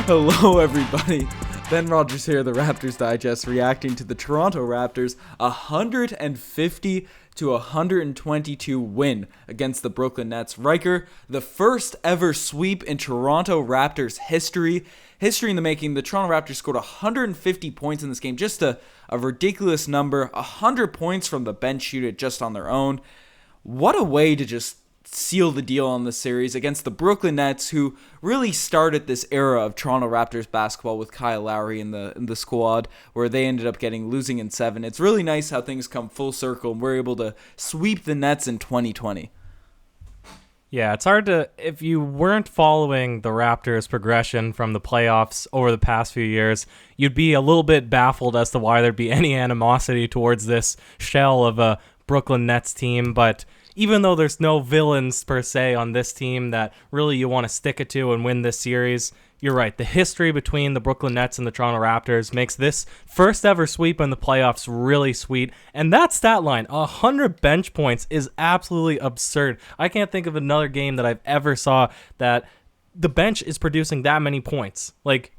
Hello, everybody. Ben Rogers here, the Raptors Digest, reacting to the Toronto Raptors' 150-122 win against the Brooklyn Nets. Ryker, the first ever sweep in Toronto Raptors history. History in the making. The Toronto Raptors scored 150 points in this game. Just a ridiculous number. 100 points from the bench unit just on their own. What a way to just seal the deal on this series against the Brooklyn Nets, who really started this era of Toronto Raptors basketball with Kyle Lowry in the squad, where they ended up losing in 7. It's really nice how things come full circle and we're able to sweep the Nets in 2020. Yeah, it's hard to, if you weren't following the Raptors' progression from the playoffs over the past few years, you'd be a little bit baffled as to why there'd be any animosity towards this shell of a Brooklyn Nets team. But even though there's no villains per se on this team that really you want to stick it to and win this series, you're right. The history between the Brooklyn Nets and the Toronto Raptors makes this first ever sweep in the playoffs really sweet. And that stat line, 100 bench points, is absolutely absurd. I can't think of another game that I've ever saw that the bench is producing that many points. Like,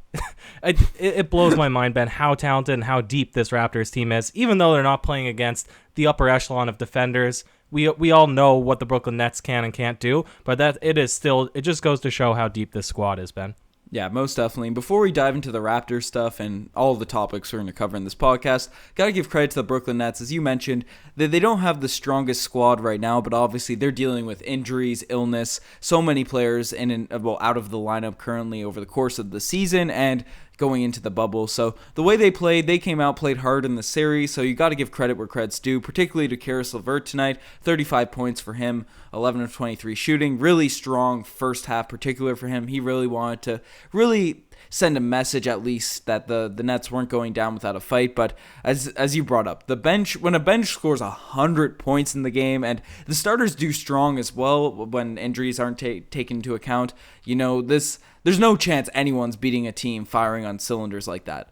it blows my mind, Ben, how talented and how deep this Raptors team is. Even though they're not playing against the upper echelon of defenders, we all know what the Brooklyn Nets can and can't do, but it just goes to show how deep this squad is, Ben. Yeah, most definitely. And before we dive into the Raptors stuff and all of the topics we're going to cover in this podcast, got to give credit to the Brooklyn Nets. As you mentioned, they don't have the strongest squad right now, but obviously they're dealing with injuries, illness, so many players out of the lineup currently over the course of the season and going into the bubble. So the way they played, they came out, played hard in the series, so you got to give credit where credit's due, particularly to Caris LeVert tonight. 35 points for him, 11 of 23 shooting. Really strong first half, particular for him. He really wanted to really send a message, at least, that the Nets weren't going down without a fight. But as you brought up, when a bench scores 100 points in the game, and the starters do strong as well when injuries aren't taken into account, there's no chance anyone's beating a team firing on cylinders like that.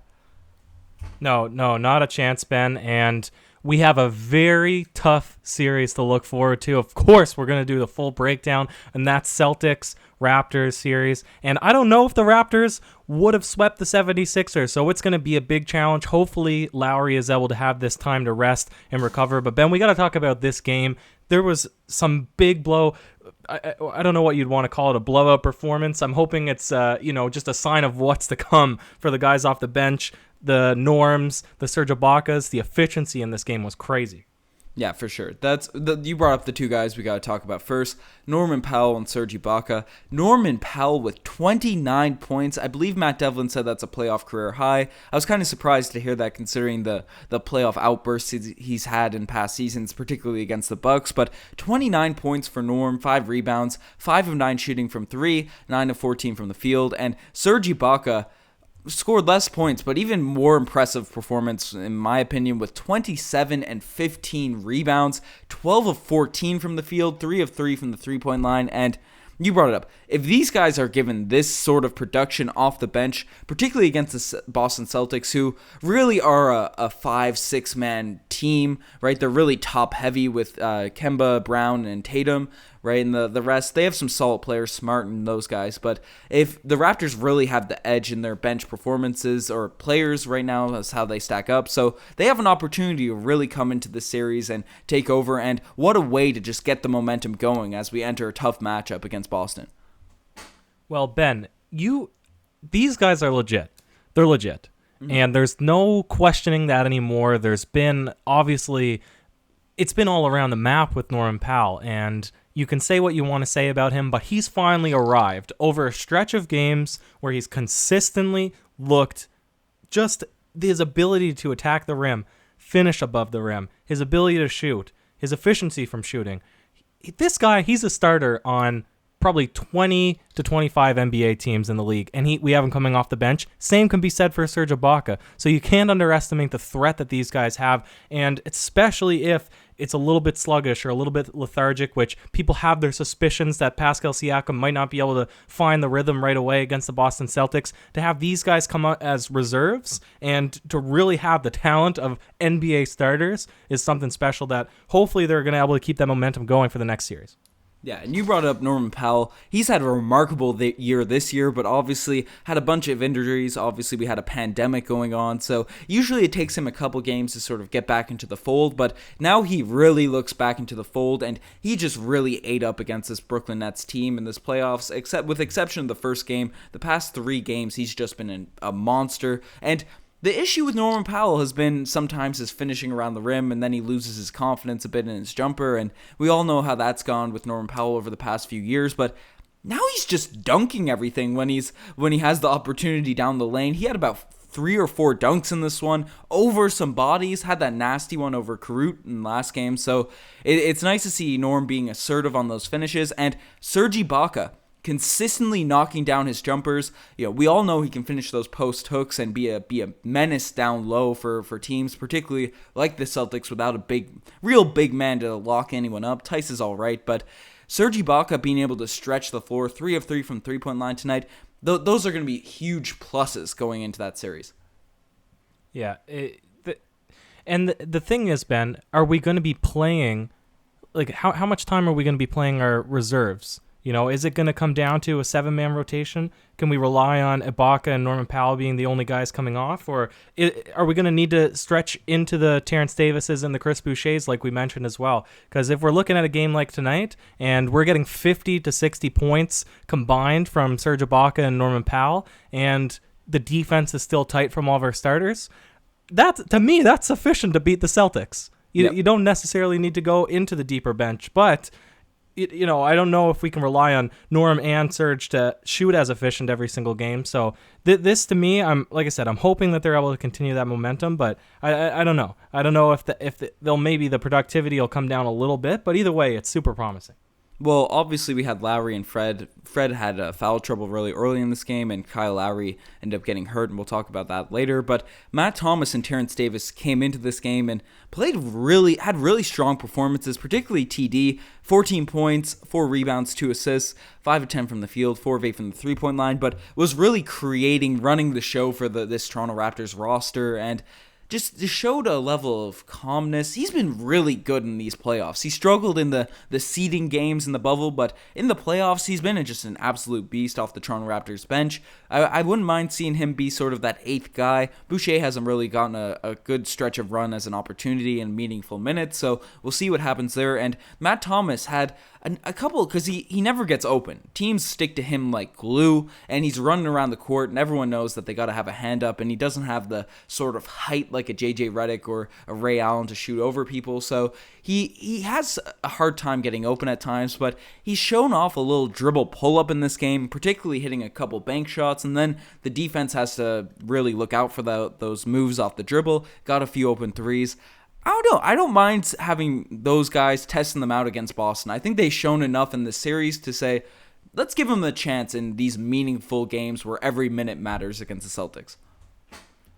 No, not a chance, Ben. And we have a very tough series to look forward to. Of course, we're going to do the full breakdown, and that's Celtics-Raptors series. And I don't know if the Raptors would have swept the 76ers, so it's going to be a big challenge. Hopefully, Lowry is able to have this time to rest and recover. But, Ben, we got to talk about this game. There was some big blow. I don't know what you'd want to call it, a blowout performance. I'm hoping it's just a sign of what's to come for the guys off the bench. The Norms, the Serge Ibakas, the efficiency in this game was crazy. Yeah, for sure. You brought up the two guys we got to talk about first, Norman Powell and Serge Ibaka. Norman Powell with 29 points. I believe Matt Devlin said that's a playoff career high. I was kind of surprised to hear that considering the playoff outbursts he's had in past seasons, particularly against the Bucks. But 29 points for Norm, 5 rebounds, 5 of 9 shooting from 3, 9 of 14 from the field. And Serge Ibaka scored less points, but even more impressive performance, in my opinion, with 27 and 15 rebounds, 12 of 14 from the field, 3 of 3 from the three-point line, and you brought it up. If these guys are given this sort of production off the bench, particularly against the Boston Celtics, who really are a 5-6 man team, right? They're really top heavy with Kemba, Brown, and Tatum, right? And the rest, they have some solid players, Smart and those guys. But if the Raptors really have the edge in their bench performances or players right now, that's how they stack up. So they have an opportunity to really come into the series and take over. And what a way to just get the momentum going as we enter a tough matchup against Boston. Well, Ben, these guys are legit. They're legit. Mm-hmm. And there's no questioning that anymore. There's been, obviously, it's been all around the map with Norman Powell. And you can say what you want to say about him, but he's finally arrived over a stretch of games where he's consistently looked just his ability to attack the rim, finish above the rim, his ability to shoot, his efficiency from shooting. This guy, he's a starter on probably 20 to 25 NBA teams in the league, and we have him coming off the bench. Same can be said for Serge Ibaka. So you can't underestimate the threat that these guys have, and especially if it's a little bit sluggish or a little bit lethargic, which people have their suspicions that Pascal Siakam might not be able to find the rhythm right away against the Boston Celtics. To have these guys come out as reserves and to really have the talent of NBA starters is something special that hopefully they're going to be able to keep that momentum going for the next series. Yeah, and you brought up Norman Powell. He's had a remarkable year this year, but obviously had a bunch of injuries. Obviously, we had a pandemic going on, so usually it takes him a couple games to sort of get back into the fold, but now he really looks back into the fold, and he just really ate up against this Brooklyn Nets team in this playoffs, except with exception of the first game. The past 3 games, he's just been a monster, and the issue with Norman Powell has been sometimes his finishing around the rim, and then he loses his confidence a bit in his jumper, and we all know how that's gone with Norman Powell over the past few years, but now he's just dunking everything when he has the opportunity down the lane. He had about 3 or 4 dunks in this one, over some bodies, had that nasty one over Karut in the last game, so it's nice to see Norm being assertive on those finishes, and Serge Ibaka consistently knocking down his jumpers. We all know he can finish those post hooks and be a menace down low for teams, particularly like the Celtics, without a real big man to lock anyone up. Tice is all right, but Serge Ibaka being able to stretch the floor, 3 of 3 from three-point line tonight, those are going to be huge pluses going into that series. Yeah, and the thing is, Ben, are we going to be playing, like, how much time are we going to be playing our reserves? Is it going to come down to a 7-man rotation? Can we rely on Ibaka and Norman Powell being the only guys coming off? Or are we going to need to stretch into the Terrence Davises and the Chris Bouchers like we mentioned as well? Because if we're looking at a game like tonight and we're getting 50 to 60 points combined from Serge Ibaka and Norman Powell, and the defense is still tight from all of our starters, to me, that's sufficient to beat the Celtics. You don't necessarily need to go into the deeper bench, but I don't know if we can rely on Norm and Serge to shoot as efficient every single game. So this, to me, like I said, I'm hoping that they're able to continue that momentum, but I don't know. I don't know if they'll maybe the productivity will come down a little bit, but either way, it's super promising. Well, obviously we had Lowry and Fred. Fred had foul trouble really early in this game, and Kyle Lowry ended up getting hurt, and we'll talk about that later. But Matt Thomas and Terrence Davis came into this game and had really strong performances, particularly TD, 14 points, 4 rebounds, 2 assists, 5 of 10 from the field, 4 of 8 from the three-point line, but was really running the show for this Toronto Raptors roster, and just showed a level of calmness. He's been really good in these playoffs. He struggled in the seeding games in the bubble, but in the playoffs, he's been just an absolute beast off the Toronto Raptors bench. I wouldn't mind seeing him be sort of that 8th guy. Boucher hasn't really gotten a good stretch of run as an opportunity in meaningful minutes, so we'll see what happens there. And Matt Thomas had a couple, because he never gets open. Teams stick to him like glue, and he's running around the court, and everyone knows that they got to have a hand up, and he doesn't have the sort of height like a JJ Redick or a Ray Allen to shoot over people, so he has a hard time getting open at times, but he's shown off a little dribble pull-up in this game, particularly hitting a couple bank shots, and then the defense has to really look out for those moves off the dribble, got a few open threes. I don't know. I don't mind having those guys testing them out against Boston. I think they've shown enough in this series to say, let's give them a chance in these meaningful games where every minute matters against the Celtics.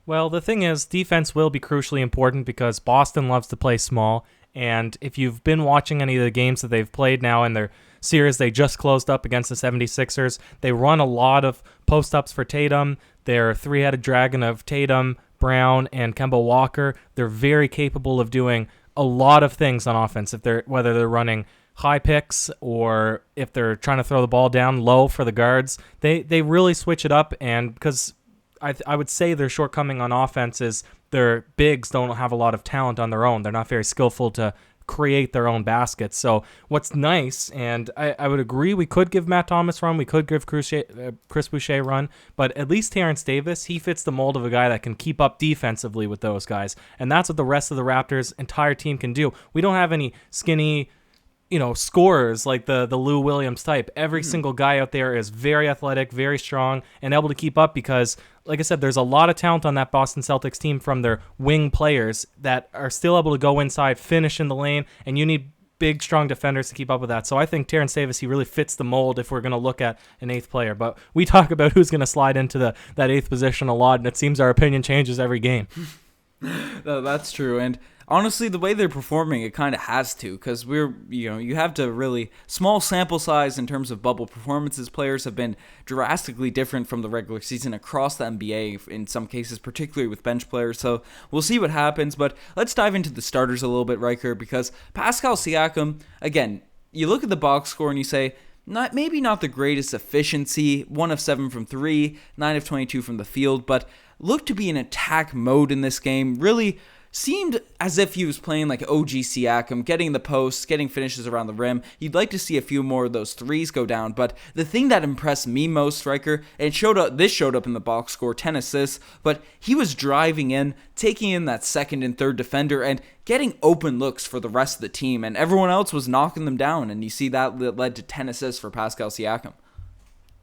Well, the thing is, defense will be crucially important because Boston loves to play small, and if you've been watching any of the games that they've played now in their series they just closed up against the 76ers, they run a lot of post-ups for Tatum. They're three-headed dragon of Tatum, Brown, and Kemba Walker. They're very capable of doing a lot of things on offense, whether they're running high picks or if they're trying to throw the ball down low for the guards. They really switch it up, and because I would say their shortcoming on offense is their bigs don't have a lot of talent on their own. They're not very skillful to create their own baskets. So what's nice, and I would agree, we could give Matt Thomas run, we could give Chris Boucher run, but at least Terrence Davis, he fits the mold of a guy that can keep up defensively with those guys, and that's what the rest of the Raptors' entire team can do. We don't have any skinny, scorers like the Lou Williams type. Every single guy out there is very athletic, very strong, and able to keep up because, like I said, there's a lot of talent on that Boston Celtics team from their wing players that are still able to go inside, finish in the lane, and you need big, strong defenders to keep up with that. So I think Terrence Davis, he really fits the mold if we're going to look at an 8th player. But we talk about who's going to slide into that 8th position a lot, and it seems our opinion changes every game. No, that's true, and honestly, the way they're performing, it kind of has to, because you have to really, small sample size in terms of bubble performances. Players have been drastically different from the regular season across the NBA in some cases, particularly with bench players. So we'll see what happens, but let's dive into the starters a little bit, Riker, because Pascal Siakam, again, you look at the box score and you say, maybe not the greatest efficiency, 1 of 7 from 3, 9 of 22 from the field, but looked to be in attack mode in this game. Really seemed as if he was playing like OG Siakam, getting the posts, getting finishes around the rim. You'd like to see a few more of those threes go down, but the thing that impressed me most, Ryker, and this showed up in the box score, 10 assists, but he was driving in, taking in that second and third defender, and getting open looks for the rest of the team, and everyone else was knocking them down, and you see that led to 10 assists for Pascal Siakam.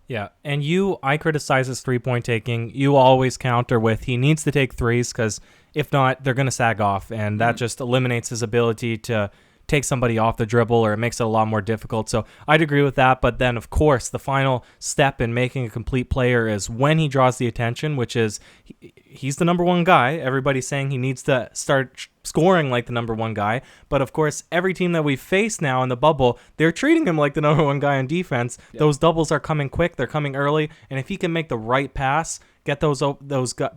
Yeah, and I criticize his three-point taking. You always counter with he needs to take threes because if not, they're going to sag off, and that just eliminates his ability to take somebody off the dribble, or it makes it a lot more difficult. So I'd agree with that, but then, of course, the final step in making a complete player is when he draws the attention, which is he's the number one guy. Everybody's saying he needs to start scoring like the number one guy, but of course, every team that we face now in the bubble, they're treating him like the number one guy on defense. Yep. Those doubles are coming quick, they're coming early, and if he can make the right pass, get those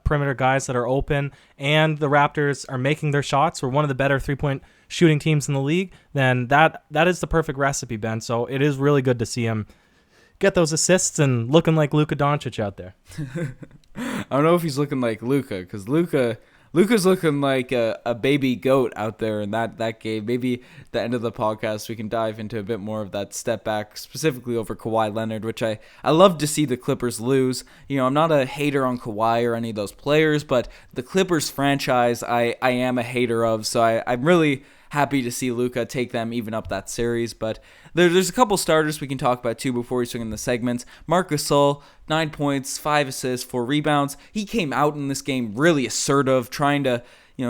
perimeter guys that are open, and the Raptors are making their shots, we're one of the better three-point shooting teams in the league, then that is the perfect recipe, Ben. So it is really good to see him get those assists and looking like Luka Doncic out there. I don't know if he's looking like Luka, because Luka's looking like a baby goat out there in that game. Maybe at the end of the podcast we can dive into a bit more of that step back, specifically over Kawhi Leonard, which I love to see the Clippers lose. I'm not a hater on Kawhi or any of those players, but the Clippers franchise I am a hater of, so I'm really happy to see Luka take them even up that series. But there's a couple starters we can talk about too before we swing in the segments. Marc Gasol, 9 points, 5 assists, 4 rebounds. He came out in this game really assertive, trying to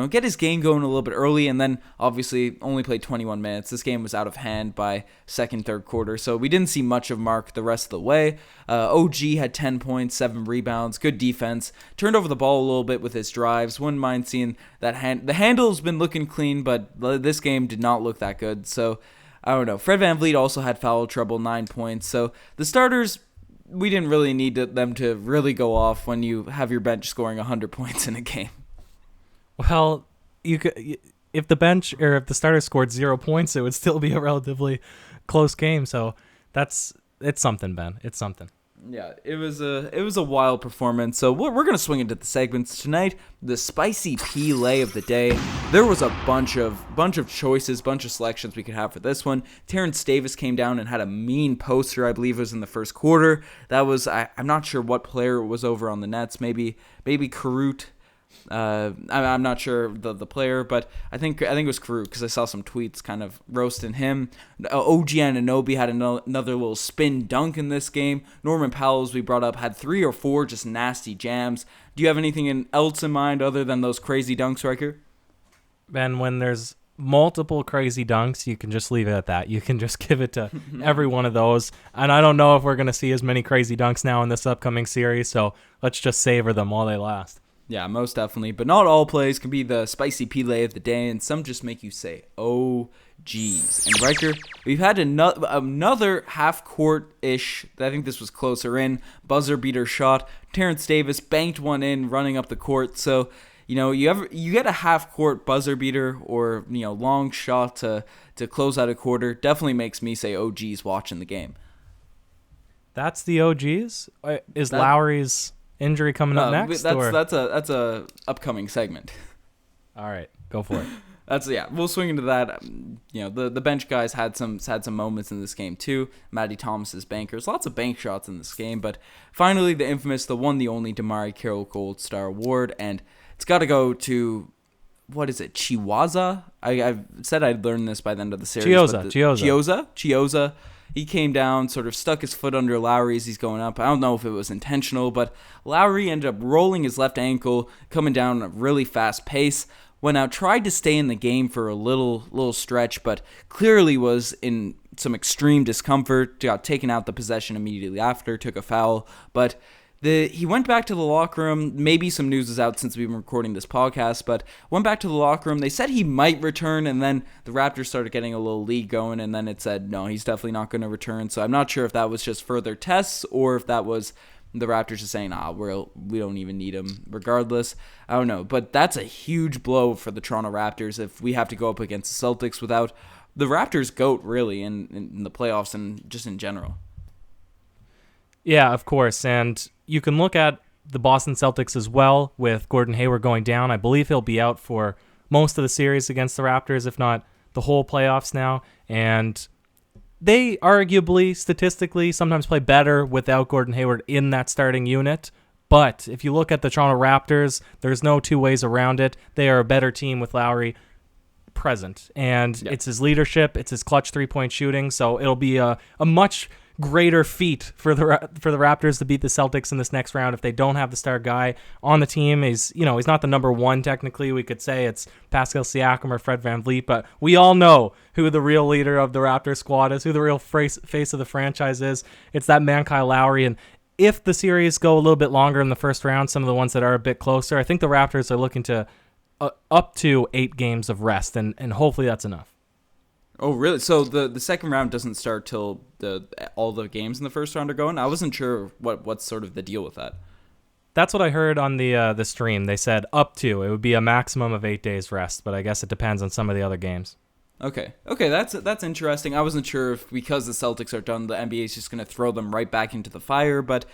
get his game going a little bit early, and then obviously only played 21 minutes. This game was out of hand by second, third quarter, so we didn't see much of Mark the rest of the way. OG had 10 points, 7 rebounds, good defense, turned over the ball a little bit with his drives. Wouldn't mind seeing that the handle's been looking clean, but this game did not look that good, so I don't know. Fred VanVleet also had foul trouble, 9 points, so the starters, we didn't really need them to really go off when you have your bench scoring 100 points in a game. Well, if the bench or if the starter scored 0 points, it would still be a relatively close game. So it's something, Ben. It's something. Yeah, it was a wild performance. So we're gonna swing into the segments tonight. The spicy pea lay of the day. There was a bunch of choices, bunch of selections we could have for this one. Terrence Davis came down and had a mean poster. I believe it was in the first quarter. That was I'm not sure what player it was over on the Nets. Maybe Karut. I'm not sure the player, but I think it was Karut because I saw some tweets kind of roasting him. OG Anunoby had another little spin dunk in this game. Norman Powell, as we brought up, had 3 or 4 just nasty jams. Do you have anything else in mind other than those crazy dunks, Ryker? Ben, when there's multiple crazy dunks, you can just leave it at that. You can just give it to every one of those. And I don't know if we're going to see as many crazy dunks now in this upcoming series, so let's just savor them while they last. Yeah, most definitely. But not all plays can be the spicy Pele of the day, and some just make you say, oh, geez. And Ryker, we've had another half-court-ish, I think this was closer in, buzzer-beater shot. Terrence Davis banked one in, running up the court. So, you get a half-court buzzer-beater or, long shot to close out a quarter, definitely makes me say, oh, geez, watching the game. That's the OGs? Is Lowry's injury coming up next? That's a upcoming segment. All right, go for it. We'll swing into that. The bench guys had some moments in this game too. Matty Thomas's bankers, lots of bank shots in this game, but finally the infamous, the one, the only Damari Carroll Gold Star Award, and it's got to go to, what is it, Chiwaza? I've said I'd learn this by the end of the series. Chiozza. He came down, sort of stuck his foot under Lowry as he's going up. I don't know if it was intentional, but Lowry ended up rolling his left ankle, coming down at a really fast pace. Went out, tried to stay in the game for a little stretch, but clearly was in some extreme discomfort. Got taken out the possession immediately after, took a foul, but he went back to the locker room. Maybe some news is out since we've been recording this podcast, but went back to the locker room. They said he might return, and then the Raptors started getting a little lead going, and then it said, no, he's definitely not going to return. So I'm not sure if that was just further tests or if that was the Raptors just saying, we don't even need him regardless. I don't know, but that's a huge blow for the Toronto Raptors if we have to go up against the Celtics without the Raptors' GOAT, really, in the playoffs and just in general. Yeah, of course. And you can look at the Boston Celtics as well with Gordon Hayward going down. I believe he'll be out for most of the series against the Raptors, if not the whole playoffs now. And they arguably, statistically, sometimes play better without Gordon Hayward in that starting unit. But if you look at the Toronto Raptors, there's no two ways around it. They are a better team with Lowry present. And It's his leadership, it's his clutch three-point shooting. So it'll be a much greater feat for the Raptors to beat the Celtics in this next round if they don't have the star guy on the team. He's not the number one technically. We could say it's Pascal Siakam or Fred VanVleet, but we all know who the real leader of the Raptors squad is, who the real face of the franchise is. It's that man Kyle Lowry. And if the series go a little bit longer in the first round, some of the ones that are a bit closer, I think the Raptors are looking to up to 8 games of rest, and hopefully that's enough. Oh, really? So the second round doesn't start till all the games in the first round are going? I wasn't sure what's sort of the deal with that. That's what I heard on the stream. They said up to. It would be a maximum of 8 days rest, but I guess it depends on some of the other games. Okay, that's interesting. I wasn't sure if because the Celtics are done, the NBA is just going to throw them right back into the fire, but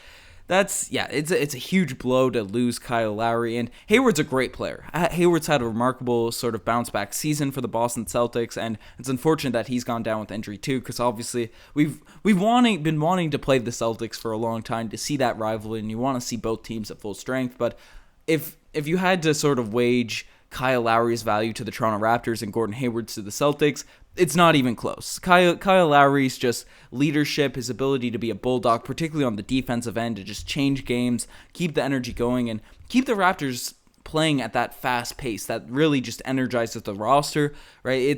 it's a huge blow to lose Kyle Lowry, and Hayward's a great player. Hayward's had a remarkable sort of bounce back season for the Boston Celtics, and it's unfortunate that he's gone down with injury too, because obviously we've been wanting to play the Celtics for a long time to see that rivalry, and you want to see both teams at full strength. But if you had to sort of wage Kyle Lowry's value to the Toronto Raptors and Gordon Hayward's to the Celtics, it's not even close. Kyle Lowry's just leadership, his ability to be a bulldog, particularly on the defensive end, to just change games, keep the energy going, and keep the Raptors playing at that fast pace that really just energizes the roster, right?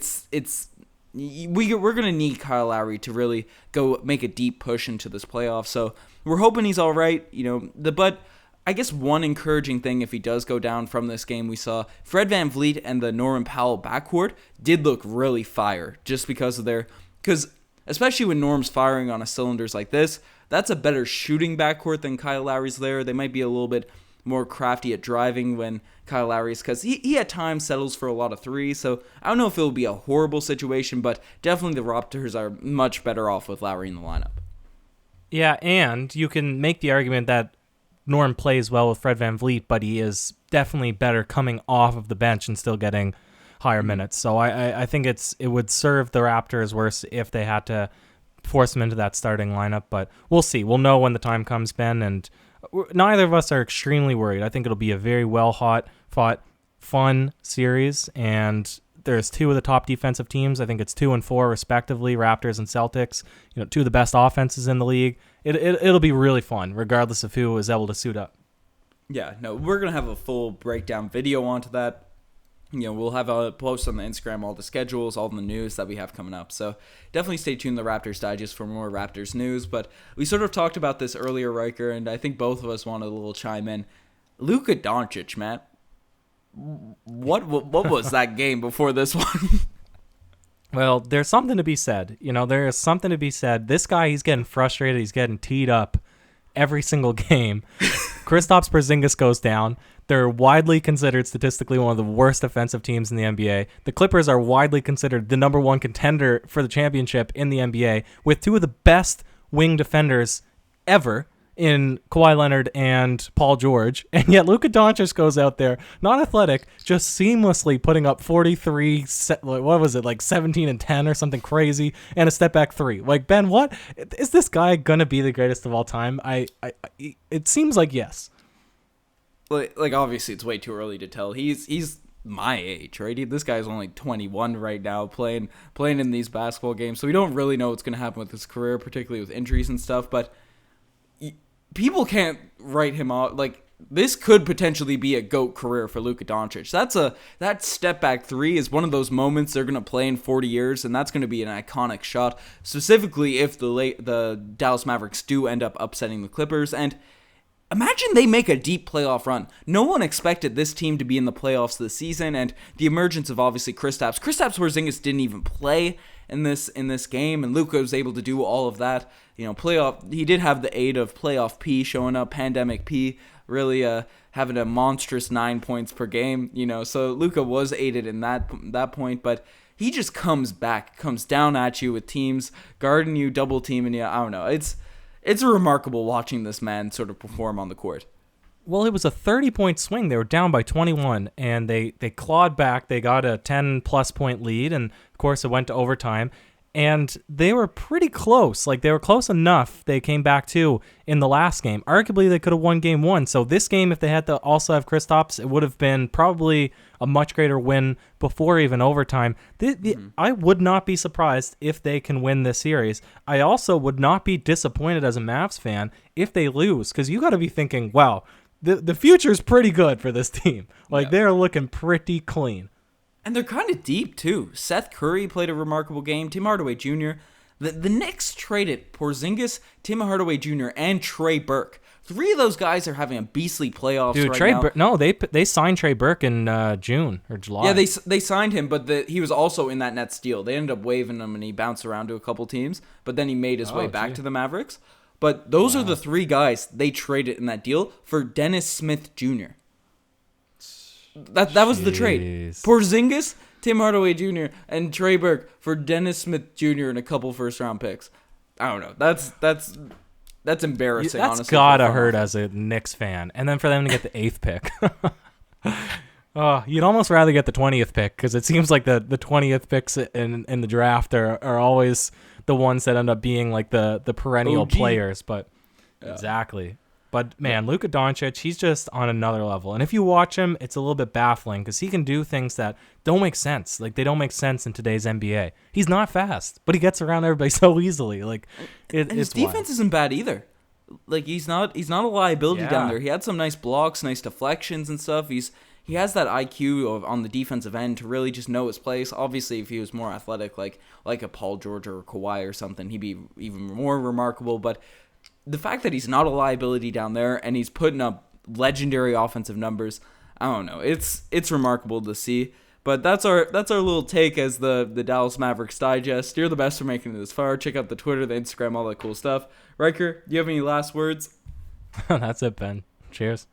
We're going to need Kyle Lowry to really go make a deep push into this playoff, so we're hoping he's all right, but I guess one encouraging thing, if he does go down from this game, we saw Fred VanVleet and the Norman Powell backcourt did look really fire, just because especially when Norm's firing on a cylinders like this, that's a better shooting backcourt than Kyle Lowry's there. They might be a little bit more crafty at driving when Kyle Lowry's, because he at times settles for a lot of threes, so I don't know if it'll be a horrible situation, but definitely the Raptors are much better off with Lowry in the lineup. Yeah, and you can make the argument that Norm plays well with Fred VanVleet, but he is definitely better coming off of the bench and still getting higher minutes. So I think it would serve the Raptors worse if they had to force him into that starting lineup, but we'll see. We'll know when the time comes, Ben, and neither of us are extremely worried. I think it'll be a very fought, fun series, and there's 2 of the top defensive teams. I think it's 2 and 4 respectively, Raptors and Celtics. 2 of the best offenses in the league. It'll be really fun, regardless of who is able to suit up. Yeah, no, we're gonna have a full breakdown video onto that. We'll have a post on the Instagram, all the schedules, all the news that we have coming up. So definitely stay tuned to the Raptors Digest for more Raptors news. But we sort of talked about this earlier, Riker, and I think both of us wanted a little chime in. Luka Doncic, Matt. What was that game before this one? Well, there's something to be said. There is something to be said. This guy, he's getting frustrated. He's getting teed up every single game. Kristaps Porzingis goes down. They're widely considered statistically one of the worst defensive teams in the NBA. The Clippers are widely considered the number 1 contender for the championship in the NBA, with 2 of the best wing defenders ever in Kawhi Leonard and Paul George, and yet Luka Doncic goes out there, not athletic, just seamlessly putting up 43, 17 and 10 or something crazy, and a step back 3. Like, Ben, what? Is this guy gonna be the greatest of all time? It seems like yes. Like obviously it's way too early to tell. He's my age, right? This guy's only 21 right now, playing in these basketball games, so we don't really know what's gonna happen with his career, particularly with injuries and stuff, but people can't write him out. Like, this could potentially be a GOAT career for Luka Doncic. That step back 3 is one of those moments they're going to play in 40 years, and that's going to be an iconic shot, specifically if the Dallas Mavericks do end up upsetting the Clippers. And imagine they make a deep playoff run. No one expected this team to be in the playoffs this season, and the emergence of obviously Kristaps Porzingis didn't even play in this game, and Luka was able to do all of that. Playoff. He did have the aid of playoff P showing up, pandemic P, really having a monstrous 9 points per game. So Luka was aided in that point, but he just comes back, comes down at you with teams guarding you, double teaming you. I don't know. It's remarkable watching this man sort of perform on the court. Well, it was a 30-point swing. They were down by 21, and they clawed back. They got a 10-plus point lead, and, of course, it went to overtime. And they were pretty close. Like, they were close enough they came back to in the last game. Arguably, they could have won game one. So this game, if they had to also have Kristaps, it would have been probably a much greater win before even overtime. I would not be surprised if they can win this series. I also would not be disappointed as a Mavs fan if they lose, because you got to be thinking, wow, the future's pretty good for this team. Like, they're looking pretty clean. And they're kind of deep, too. Seth Curry played a remarkable game. Tim Hardaway Jr. The Knicks traded Porzingis, Tim Hardaway Jr., and Trey Burke. 3 of those guys are having a beastly playoffs right now. They signed Trey Burke in June or July. Yeah, they signed him, but he was also in that Nets deal. They ended up waiving him, and he bounced around to a couple teams, but then he made his way back to the Mavericks. But those are the 3 guys they traded in that deal for Dennis Smith Jr. That was the trade. Porzingis, Tim Hardaway Jr., and Trey Burke for Dennis Smith Jr. and a couple first-round picks. I don't know. That's embarrassing, honestly. That's gotta hurt as a Knicks fan. And then for them to get the 8th pick. You'd almost rather get the 20th pick, because it seems like the 20th picks in the draft are always the ones that end up being like the perennial players. But exactly. But, man, Luka Doncic, he's just on another level. And if you watch him, it's a little bit baffling because he can do things that don't make sense. Like, they don't make sense in today's NBA. He's not fast, but he gets around everybody so easily. Like, his defense isn't bad either. Like, he's not a liability down there. He had some nice blocks, nice deflections and stuff. He has that IQ on the defensive end to really just know his place. Obviously, if he was more athletic, like a Paul George or Kawhi or something, he'd be even more remarkable. But the fact that he's not a liability down there and he's putting up legendary offensive numbers, I don't know. It's remarkable to see. But that's our little take as the Dallas Mavericks digest. You're the best for making it this far. Check out the Twitter, the Instagram, all that cool stuff. Ryker, do you have any last words? That's it, Ben. Cheers.